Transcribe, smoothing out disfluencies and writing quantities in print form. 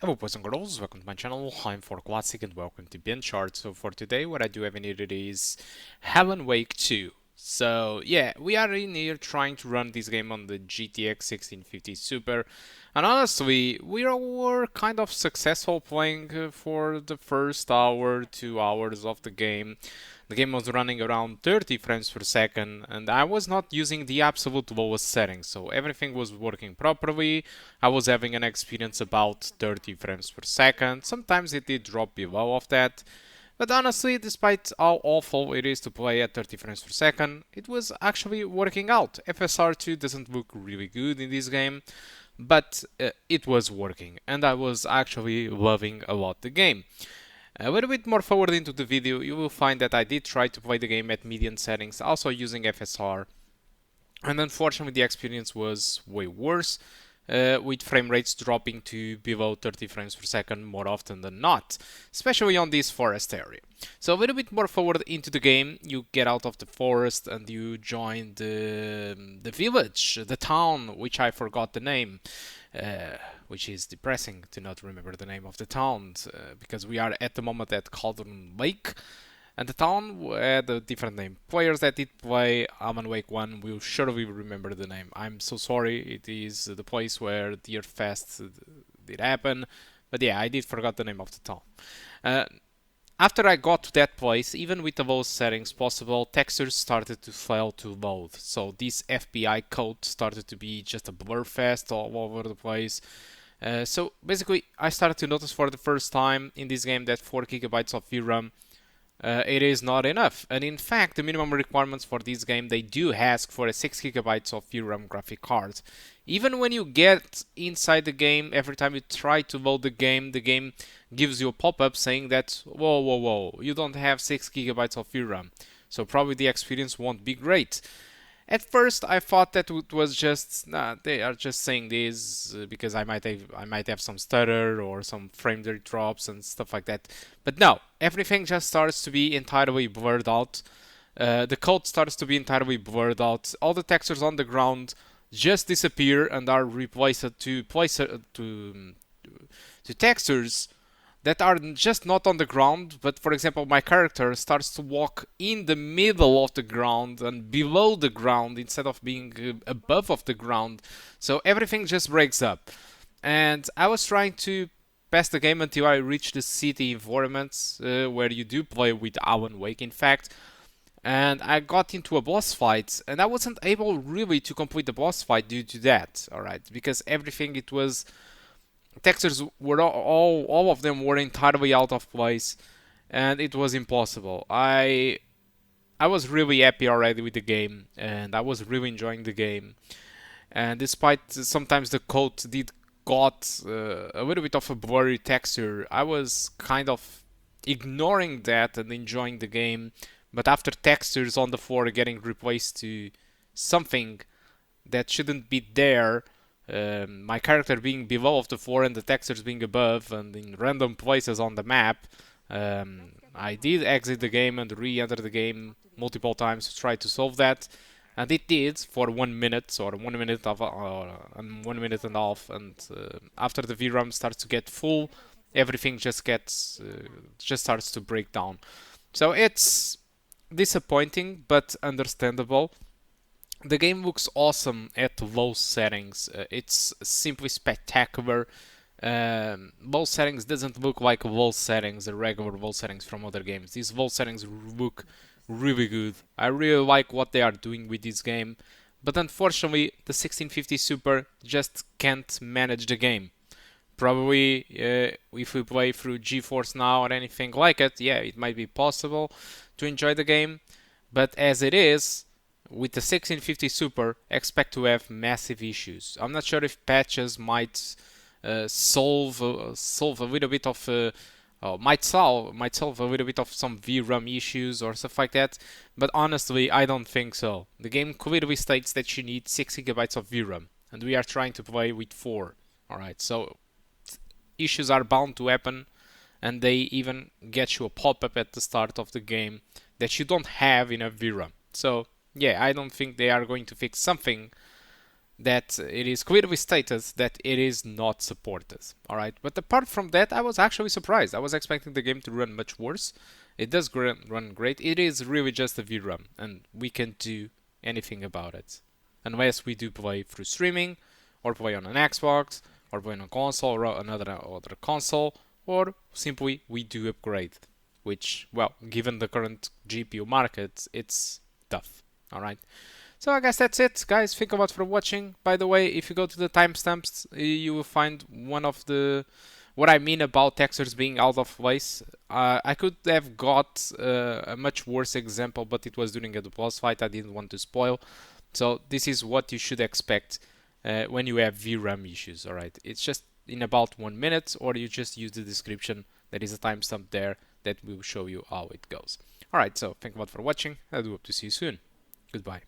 Hello boys and girls, welcome to my channel. I'm for Classic and welcome to BenchART. So for today what I do have in here is Alan Wake 2. So yeah, we are in here trying to run this game on the GTX 1650 Super, and honestly we were kind of successful playing for the first hour, 2 hours of the game. The game was running around 30 frames per second and I was not using the absolute lowest settings, so everything was working properly. I was having an experience about 30 frames per second. Sometimes it did drop below of that. But honestly, despite how awful it is to play at 30 frames per second, it was actually working out. FSR 2 doesn't look really good in this game, but it was working, and I was actually loving a lot the game. A little bit more forward into the video, you will find that I did try to play the game at median settings, also using FSR, and unfortunately the experience was way worse, with frame rates dropping to below 30 frames per second more often than not, especially on this forest area. So a little bit more forward into the game, you get out of the forest and you join the village, the town, which I forgot the name. Which is depressing to not remember the name of the town, because we are at the moment at Cauldron Lake, and the town had a different name. Players that did play Alan Wake 1 will surely remember the name. I'm so sorry, it is the place where Deer Fest did happen, but yeah, I did forget the name of the town. Uh, After I got to that place, even with the lowest settings possible, textures started to fail to load. So this FBI code started to be just a blur fest all over the place. So basically, I started to notice for the first time in this game that 4 gigabytes of VRAM it is not enough. And in fact, the minimum requirements for this game, they do ask for a 6 gigabytes of VRAM graphic card. Even when you get inside the game, every time you try to load the game gives you a pop-up saying that, whoa, whoa, whoa, you don't have 6 gigabytes of VRAM. So probably the experience won't be great. At first, I thought that it was just they are just saying this because I might have some stutter or some frame rate drops and stuff like that. But no, everything just starts to be entirely blurred out. The code starts to be entirely blurred out. All the textures on the ground just disappear and are replaced to textures that are just not on the ground, but for example, my character starts to walk in the middle of the ground and below the ground instead of being above of the ground. So everything just breaks up. And I was trying to pass the game until I reached the city environments where you do play with Alan Wake, in fact. And I got into a boss fight, and I wasn't able really to complete the boss fight due to that, alright? Because everything it was textures were all of them were entirely out of place, and it was impossible. I was really happy already with the game, and I was really enjoying the game. And despite sometimes the code did got a little bit of a blurry texture, I was kind of ignoring that and enjoying the game. But after textures on the floor getting replaced to something that shouldn't be there, my character being below of the floor and the textures being above and in random places on the map, I did exit the game and re-enter the game multiple times to try to solve that, and it did for 1 minute or 1 minute of 1 minute and a half. And after the VRAM starts to get full, everything just starts to break down. So it's disappointing but understandable. The game looks awesome at low settings. It's simply spectacular. Low settings doesn't look like low settings, the regular low settings from other games. These low settings look really good. I really like what they are doing with this game, but unfortunately the 1650 Super just can't manage the game. Probably if we play through GeForce Now or anything like it, yeah, it might be possible to enjoy the game, but as it is, with the 1650 Super, expect to have massive issues. I'm not sure if patches might solve a little bit of might solve a little bit of some VRAM issues or stuff like that, but honestly, I don't think so. The game clearly states that you need 6 gigabytes of VRAM, and we are trying to play with 4. All right, so issues are bound to happen, and they even get you a pop-up at the start of the game that you don't have in a VRAM. So yeah, I don't think they are going to fix something that it is clearly stated that it is not supported. All right, but apart from that, I was actually surprised. I was expecting the game to run much worse. It does run great. It is really just a VRAM, and we can't do anything about it unless we do play through streaming, or play on an Xbox, or play on a console or another other console, or simply we do upgrade. Which, well, given the current GPU market, it's tough. All right. So I guess that's it, guys. Thank you a lot for watching. By the way, if you go to the timestamps, you will find one of the what I mean about textures being out of place. I could have got a much worse example, but it was during a boss fight. I didn't want to spoil. So this is what you should expect when you have VRAM issues. All right, it's just in about 1 minute, or you just use the description. There is a timestamp there that will show you how it goes. All right, so thank you a lot for watching. I do hope to see you soon. Goodbye.